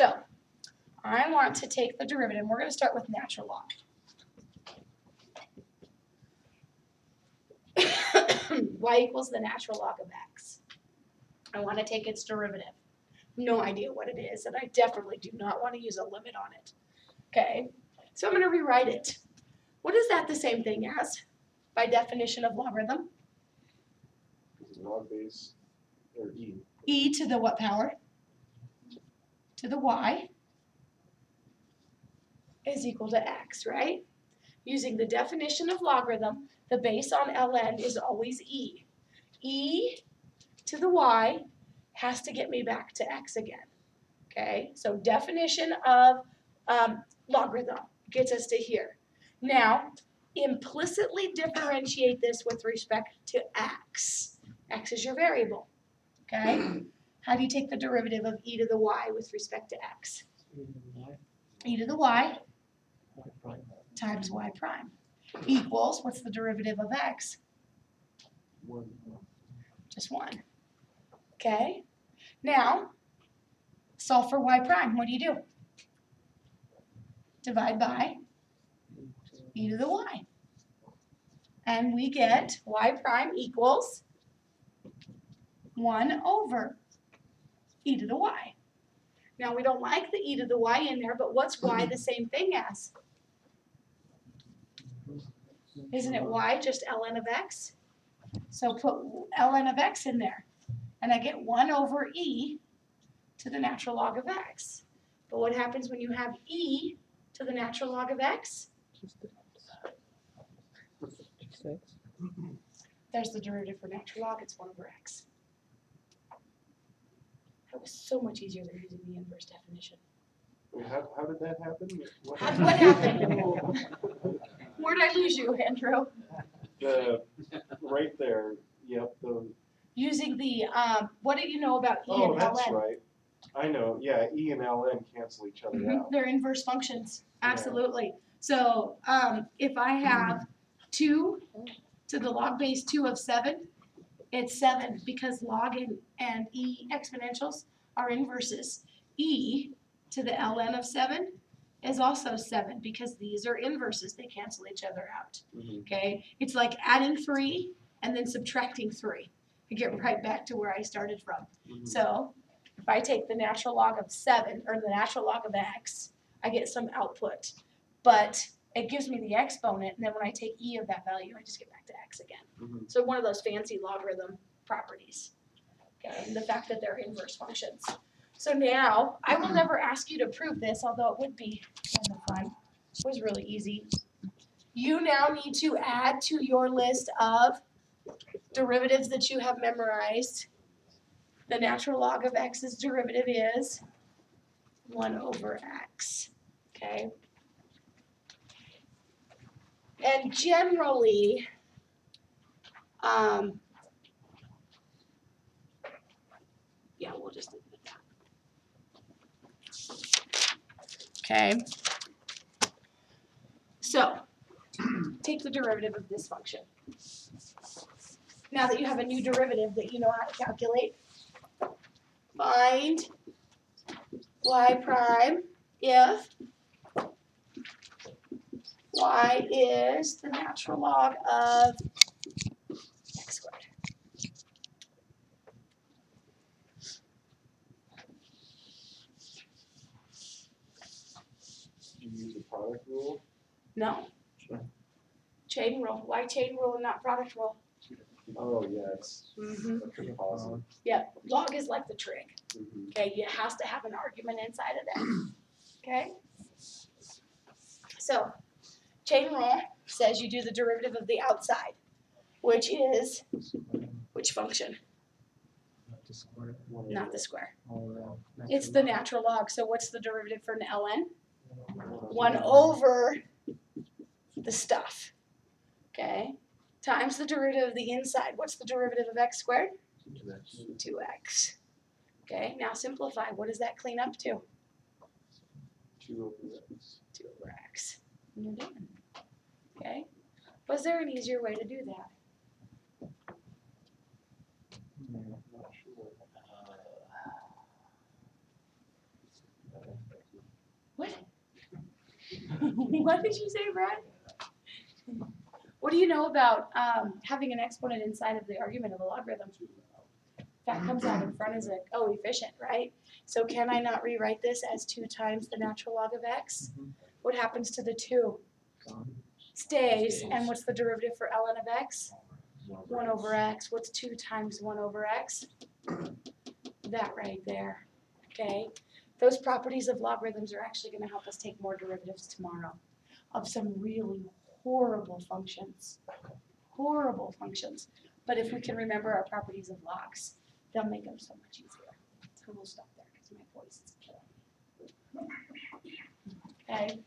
So I want to take the derivative. We're going to start with natural log. Y equals the natural log of x. I want to take its derivative. No idea what it is, and I definitely do not want to use a limit on it. Okay, so I'm going to rewrite it. What is that the same thing as, by definition of logarithm? Log base, or e. E to the what power? To the y is equal to x, right? Using the definition of logarithm, the base on ln is always e. E to the y has to get me back to x again. Okay, so definition of logarithm gets us to here. Now, implicitly differentiate this with respect to x. X is your variable. Okay, how do you take the derivative of e to the y with respect to x? E to the y times y prime equals, what's the derivative of x? 1. Just 1. Okay, now solve for y prime. What do? Divide by e to the y. And we get y prime equals 1 over e to the y. Now we don't like the e to the y in there, but what's y the same thing as? Isn't it y just ln of x? So put ln of x in there, and I get 1 over e to the natural log of x. But what happens when you have e to the natural log of x? There's the derivative for natural log, it's 1 over x. That was so much easier than using the inverse definition. Wait, how did that happen? What happened? Where'd I lose you, Andrew? Right there, yep. Using the, what do you know about e Oh, and that's ln? right. I know, yeah, e and ln cancel each other out. They're inverse functions, absolutely. So if I have 2 to the log base 2 of 7, it's 7 because log and e exponentials are inverses. E to the ln of 7 is also 7 because these are inverses. They cancel each other out. Okay? It's like adding 3 and then subtracting 3. I get right back to where I started from. So if I take the natural log of 7, or the natural log of x, I get some output. But it gives me the exponent, and then when I take e of that value, I just get back to x again. So one of those fancy logarithm properties. Okay, and the fact that they're inverse functions. So now, I will never ask you to prove this, although it would be kind of fun. It was really easy. You now need to add to your list of derivatives that you have memorized. The natural log of x's derivative is 1 over x. Okay? And generally, yeah, we'll just leave it at that. Okay? So, take the derivative of this function. Now that you have a new derivative that you know how to calculate, find y prime if y is the natural log of x squared. Do you use a product rule? No. Chain rule. Why chain rule and not product rule? Oh, yeah, it's a composite. Yeah, log is like the trig. Okay, it has to have an argument inside of that. Okay? So, chain rule says you do the derivative of the outside, which is which function? Not the square. It's the natural log. So what's the derivative for an ln? 1 over the stuff. Okay? Times the derivative of the inside. What's the derivative of x squared? 2x. Okay, now simplify. What does that clean up to? 2 over x. 2 over x. And you're done. Okay? Was there an easier way to do that? Not sure. What did you say, Brad? What do you know about having an exponent inside of the argument of a logarithm? That comes out in front as efficient, right? So can I not rewrite this as 2 times the natural log of x? What happens to the 2? Stays. And what's the derivative for ln of x? 1 over x. What's 2 times 1 over x? That right there. Okay? Those properties of logarithms are actually going to help us take more derivatives tomorrow of some really horrible functions. Horrible functions. But if we can remember our properties of logs, they'll make them so much easier. So we'll stop there because my voice is killing me. Okay?